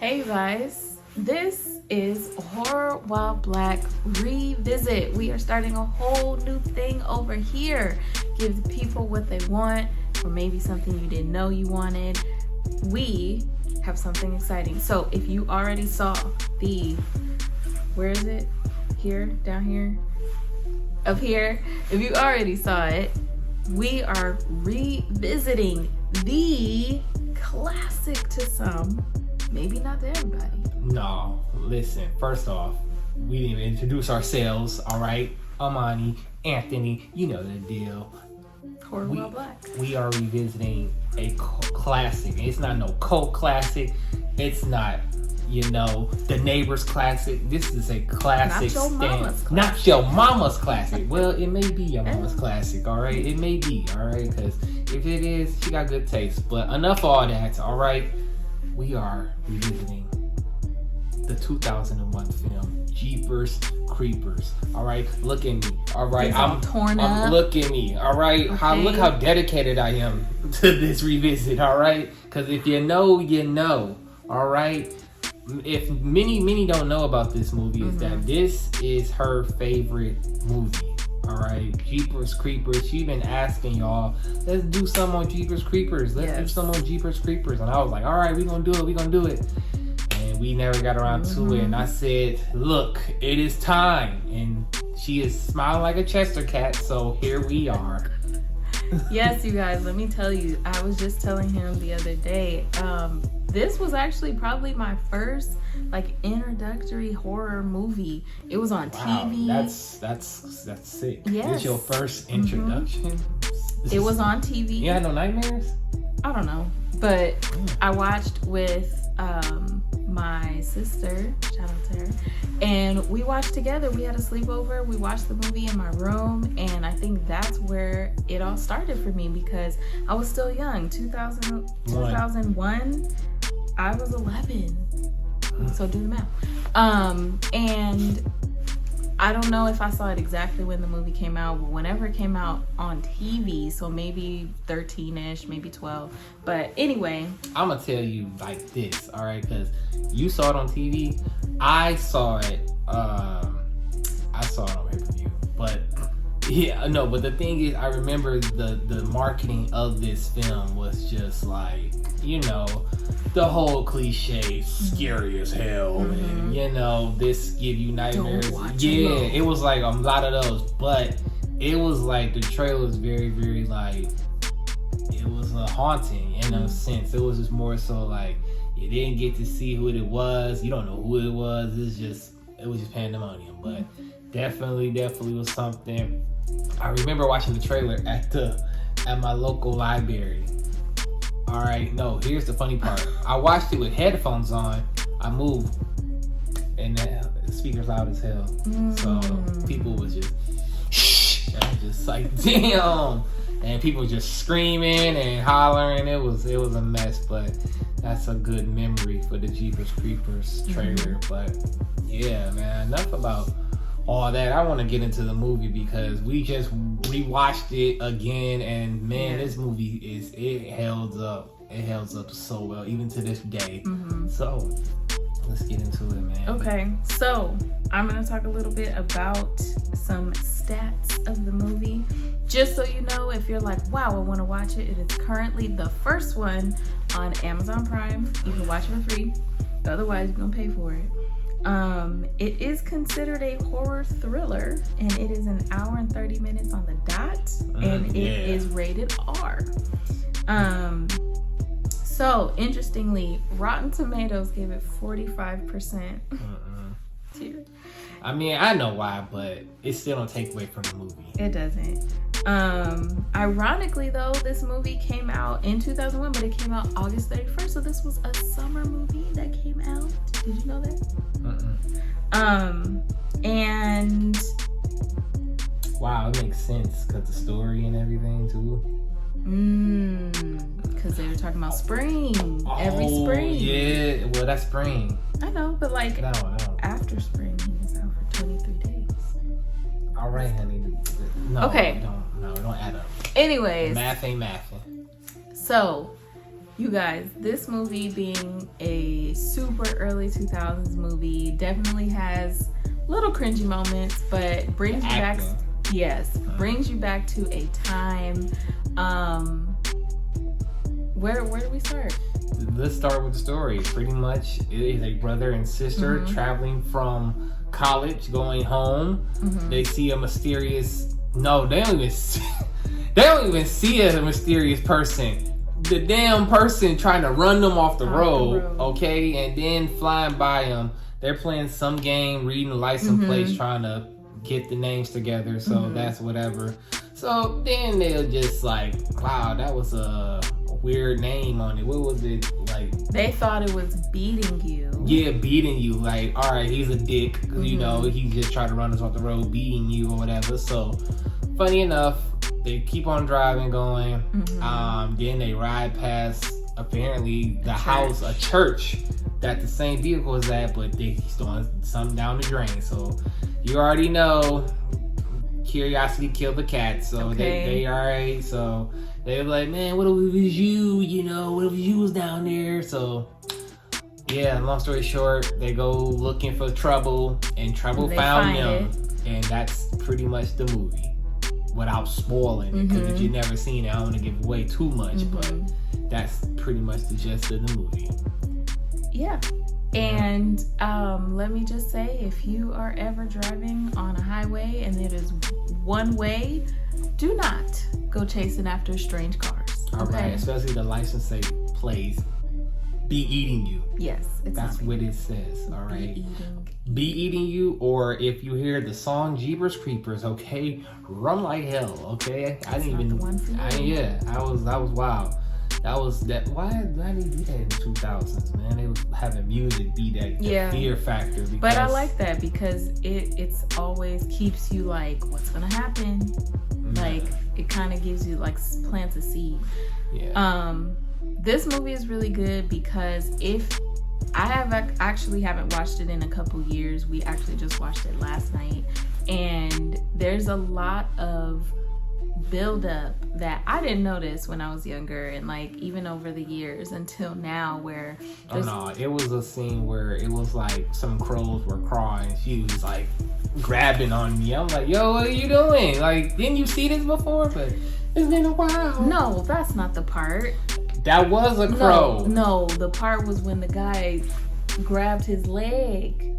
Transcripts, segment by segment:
Hey guys, this is Horror While Black Revisit. We are starting a whole new thing over here. Give the people what they want, or maybe something you didn't know you wanted. We have something exciting. So if you already saw where is it? Here, down here, up here. If you already saw it, we are revisiting the classic to some, maybe not to everybody. No, listen, first off, we didn't even introduce ourselves, all right? Amani, Anthony, you know the deal. Horror While Black. We are revisiting a classic. It's not no cult classic. It's not, The Neighbors classic. This is a classic. Not your mama's classic. Well, it may be your mama's classic, all right? It may be, all right? Because if it is, she got good taste. But enough of all that, all right? We are revisiting the 2001 film Jeepers Creepers. All right, look at me. All right, I'm torn up. Look at me. All right, Okay. Look how dedicated I am to this revisit. All right, because if you know, you know. All right. If many don't know about this movie, is that this is her favorite movie. All right, Jeepers Creepers. She been asking y'all, let's do some on Jeepers Creepers. Let's do some on Jeepers Creepers. And I was like, all right, we gonna do it. And we never got around to it. And I said, look, it is time. And she is smiling like a Chester cat. So here we are. Yes, you guys, let me tell you, I was just telling him the other day, this was actually probably my first introductory horror movie. It was on TV. That's sick. Yes. This your first introduction? It was on TV. You had no nightmares? I don't know, but I watched with my sister, shout out to her, and we watched together. We had a sleepover. We watched the movie in my room, and I think that's where it all started for me because I was still young. 2001, I was 11. So do the math. And I don't know if I saw it exactly when the movie came out, but whenever it came out on TV, so maybe 13-ish, maybe 12. But anyway. I'm going to tell you like this, all right? Because you saw it on TV. I saw it on pay-per-view. But yeah, no, but the thing is, I remember the marketing of this film was just like, the whole cliche, scary as hell, and this give you nightmares. It was like a lot of those, but it was like the trailer was very, very it was haunting in a sense. It was just more so like you didn't get to see who it was. You don't know who it was. It was just pandemonium, but definitely was something. I remember watching the trailer at my local library. All right, no, here's the funny part. I watched it with headphones on. I moved, and the speaker's loud as hell. So people was just, shh, and I'm just like, damn. And people just screaming and hollering. It was a mess, but that's a good memory for the Jeepers Creepers trailer. But yeah, man, enough about all that. I want to get into the movie because we just rewatched it again, and man, this movie it held up so well even to this day. So let's get into it, man. Okay, so I'm gonna talk a little bit about some stats of the movie, just so you know. If you're like, wow, I want to watch it, it is currently the first one on Amazon Prime. You can watch it for free, otherwise you're gonna pay for it. It is considered a horror thriller, and it is an hour and 30 minutes on the dot, and it is rated R. So interestingly, Rotten Tomatoes gave it 45%. I mean, I know why, but it still don't take away from the movie. It doesn't. Ironically though, this movie came out in 2001, but it came out August 31st, so this was a summer movie that came out. Did you know that? And wow, it makes sense because the story and everything too. Because they were talking about spring. Every spring. Yeah, well, that's spring. I know, but no. after spring, he was out for 23 days. All right, honey. No, okay. Don't add up. Anyways. Math ain't mathing. So, you guys, this movie being a super early 2000s movie. Definitely has little cringy moments, but brings you back. Yes, brings you back to a time. Where do we start? Let's start with the story. Pretty much, it is a brother and sister traveling from college, going home. They see a mysterious. No, they don't even. They don't even see a mysterious person. The damn person trying to run them off the road, okay, and then flying by them. They're playing some game, reading license plates, trying to get the names together. So that's whatever. So then they'll just like, wow, that was a weird name on it. What was it like? They thought it was beating you. Yeah, beating you. Like, all right, he's a dick. You know, he just tried to run us off the road, beating you or whatever. So, funny enough, they keep on driving, going. Then they ride past apparently the house, a church that the same vehicle is at, but he's throwing something down the drain. So you already know, curiosity killed the cat. So they all right. So they were like, man, what if it was you? You know, what if you was down there? So yeah, long story short, they go looking for trouble, and trouble found them, and that's pretty much the movie. Without spoiling it, because if you've never seen it, I don't want to give away too much, but that's pretty much the gist of the movie. Yeah. And let me just say, if you are ever driving on a highway and it is one way, do not go chasing after strange cars. All right, especially the license plays be eating you. Yes, that's what it says. All right, be eating you. Or if you hear the song Jeepers Creepers, okay, run like hell. Okay, I didn't even. I was wild. That was that. Why did they do that in the 2000s, man? They was having music be that fear factor. Because, but I like that because it's always keeps you like, what's gonna happen? Like it kind of gives you like plants a seed. Yeah. This movie is really good because I actually haven't watched it in a couple years. We actually just watched it last night, and there's a lot of build up that I didn't notice when I was younger, and like even over the years until now, where it was a scene where it was like some crows were crawling. She was like grabbing on me. I'm like, yo, what are you doing? Like, didn't you see this before? But it's been a while. No, that's not the part. That was a crow. No, the part was when the guy grabbed his leg.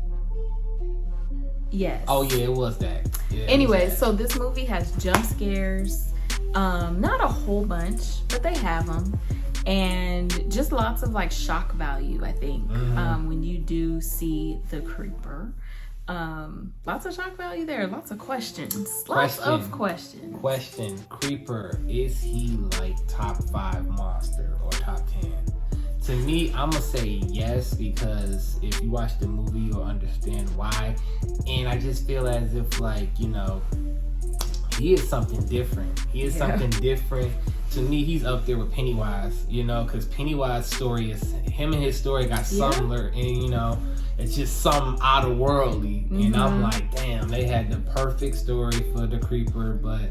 Yes. Oh yeah, it was that. Yeah, anyway, so this movie has jump scares. Not a whole bunch, but they have them. And just lots of like shock value, I think, when you do see the creeper. Lots of shock value there. Lots of questions. Lots of questions. Question. Creeper, is he like top 5 monster or top 10? To me, I'm gonna say yes, because if you watch the movie, you'll understand why. And I just feel as if, like, you know, he is something different. Something different. To me, he's up there with Pennywise, you know, because Pennywise's story is, him and his story got similar, and, you know, it's just something out of worldly. And I'm like, damn, they had the perfect story for the creeper, but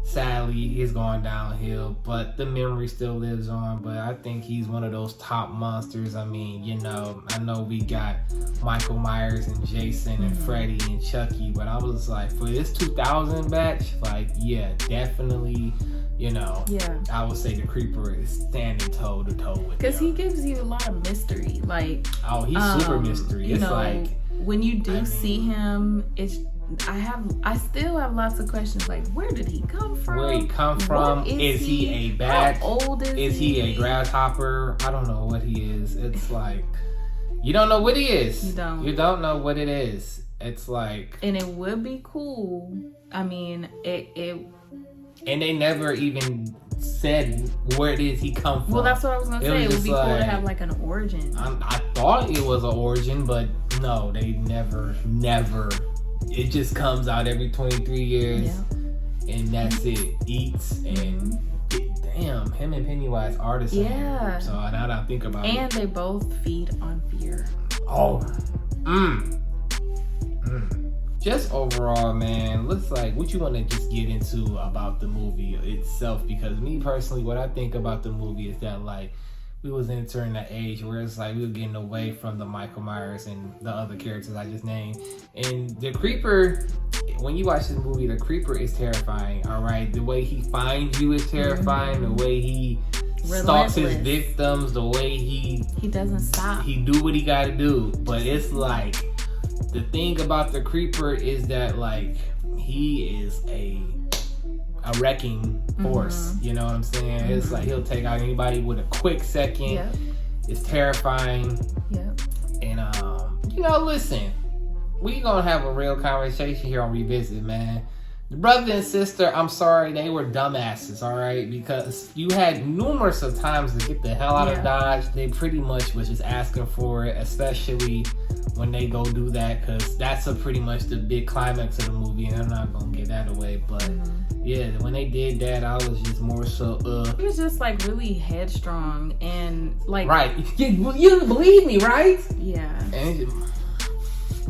sadly, he's going downhill. But the memory still lives on. But I think he's one of those top monsters. I mean, you know, I know we got Michael Myers and Jason and Freddy and Chucky, but I was like, for this 2000 batch, like, yeah, definitely. You know, I would say the creeper is standing toe to toe with him. Because he gives you a lot of mystery. Like, oh, he's super mystery. It's like, when you do see him, I still have lots of questions. Like, where did he come from? Where he come from? Is he a bat? How old is he? Is he a grasshopper? I don't know what he is. It's like, you don't know what he is. You don't know what it is. It's like, and it would be cool. I mean, and they never even said where it is he come from. Well, that's what I was gonna say. It would be cool to have like an origin. I thought it was an origin, but no, they never. It just comes out every 23 years, and that's it. Eats and damn, him and Pennywise are the same. Yeah. So now that I think about it, and they both feed on fear. Oh. Just overall, man, looks like what you want to just get into about the movie itself, because me personally, what I think about the movie is that, like, we was entering that age where it's like we were getting away from the Michael Myers and the other characters I just named. And the Creeper, when you watch this movie, the Creeper is terrifying, all right? The way he finds you is terrifying. The way he stalks his victims, the way he doesn't stop. He do what he got to do. But it's like, the thing about the Creeper is that, like, he is a wrecking force. You know what I'm saying? It's like he'll take out anybody with a quick second. Yep. It's terrifying. Yep. And you know, listen, we gonna have a real conversation here on Revisit, man. The brother and sister, I'm sorry, they were dumbasses, all right? Because you had numerous of times to get the hell out of Dodge. They pretty much was just asking for it, especially when they go do that, because that's pretty much the big climax of the movie, and I'm not gonna give that away. But yeah, when they did that, I was just more so It was just like really headstrong and like right. You didn't believe me, right? Yeah. And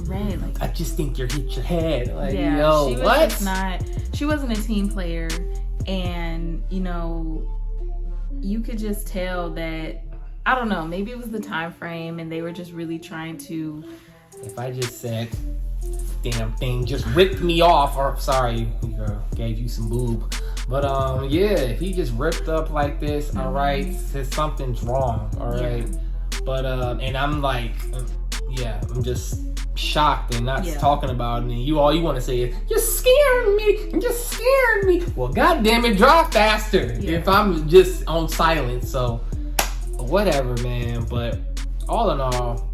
right, like I just think you hit your head. Like, yeah, yo, she was what? just not. She wasn't a team player, and you know, you could just tell that. I don't know. Maybe it was the time frame, and they were just really trying to. If I just said, "Damn thing just ripped me off," or sorry, gave you some boob, but yeah, if he just ripped up like this, all right, says something's wrong, all right. But and I'm like, yeah, I'm just shocked and not talking about it. And all you want to say is, "You're scaring me. You're scaring me." Well, goddamn it, drive faster. If I'm just on silent, so. Whatever, man. But all in all,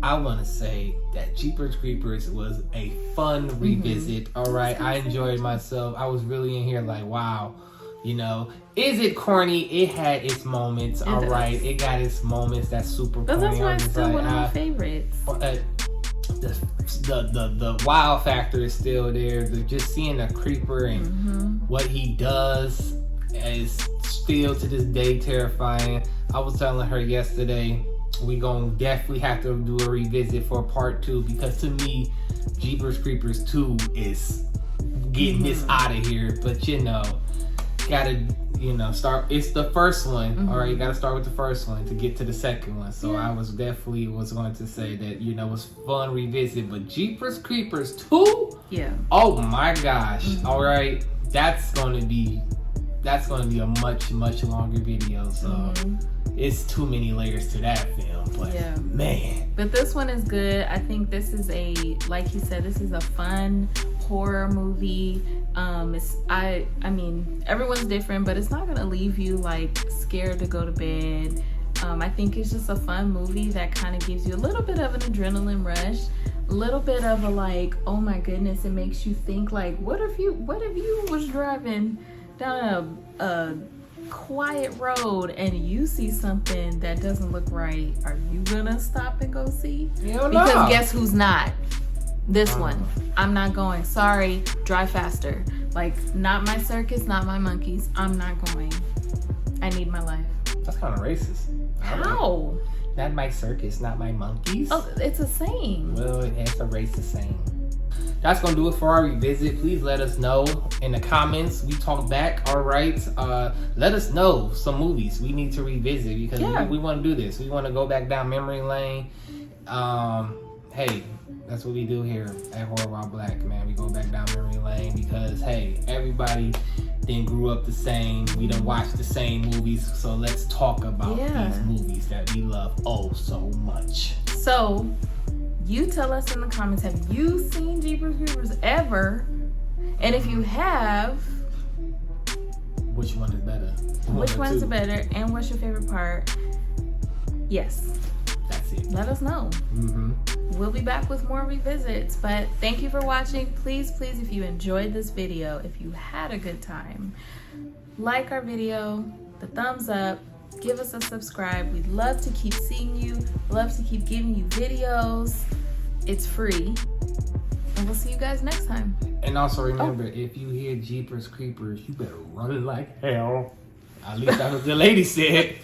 I want to say that Jeepers Creepers was a fun revisit. All right, I enjoyed myself. I was really in here like, wow, you know, is it corny? It had its moments. All right, it got its moments. That's super corny. But that's why it's still one of my favorites. The wow factor is still there. Just seeing a creeper and what he does is still to this day terrifying. I was telling her yesterday, we gonna definitely have to do a revisit for part 2, because to me, Jeepers Creepers 2 is getting this out of here. But you know, gotta start. It's the first one, all right. You gotta start with the first one to get to the second one. So I was going to say that it's fun revisit, but Jeepers Creepers 2, oh my gosh, all right, that's gonna be a much longer video. So. It's too many layers to that film, but man. But this one is good. I think this is like he said, this is a fun horror movie. I mean, everyone's different, but it's not gonna leave you like scared to go to bed. I think it's just a fun movie that kind of gives you a little bit of an adrenaline rush, a little bit of a like, oh my goodness, it makes you think like, what if you was driving down a quiet road and you see something that doesn't look right? Are you gonna stop and go see? Because guess who's not? This one. I'm not going. Sorry, drive faster. Like, not my circus, not my monkeys. I'm not going. I need my life. That's kind of racist. How? Not my circus, not my monkeys. Oh, it's a saying. Well, it's a racist saying. That's gonna do it for our revisit. Please let us know in the comments. We talk back, all right. Let us know some movies we need to revisit, because we want to do this. We want to go back down memory lane. Hey, that's what we do here at Horror While Black, man. We go back down memory lane because, hey, everybody then grew up the same. We done watched the same movies, so let's talk about these movies that we love so much. So, you tell us in the comments, have you seen Jeepers Creepers ever? And if you have, which one is better? Which one's better? And what's your favorite part? Yes. That's it. Let us know. We'll be back with more revisits. But thank you for watching. Please, if you enjoyed this video, if you had a good time, like our video, the thumbs up, give us a subscribe. We'd love to keep seeing you, love to keep giving you videos. It's free. And we'll see you guys next time. And also remember, if you hear Jeepers Creepers, you better run like hell. At least that's what the lady said.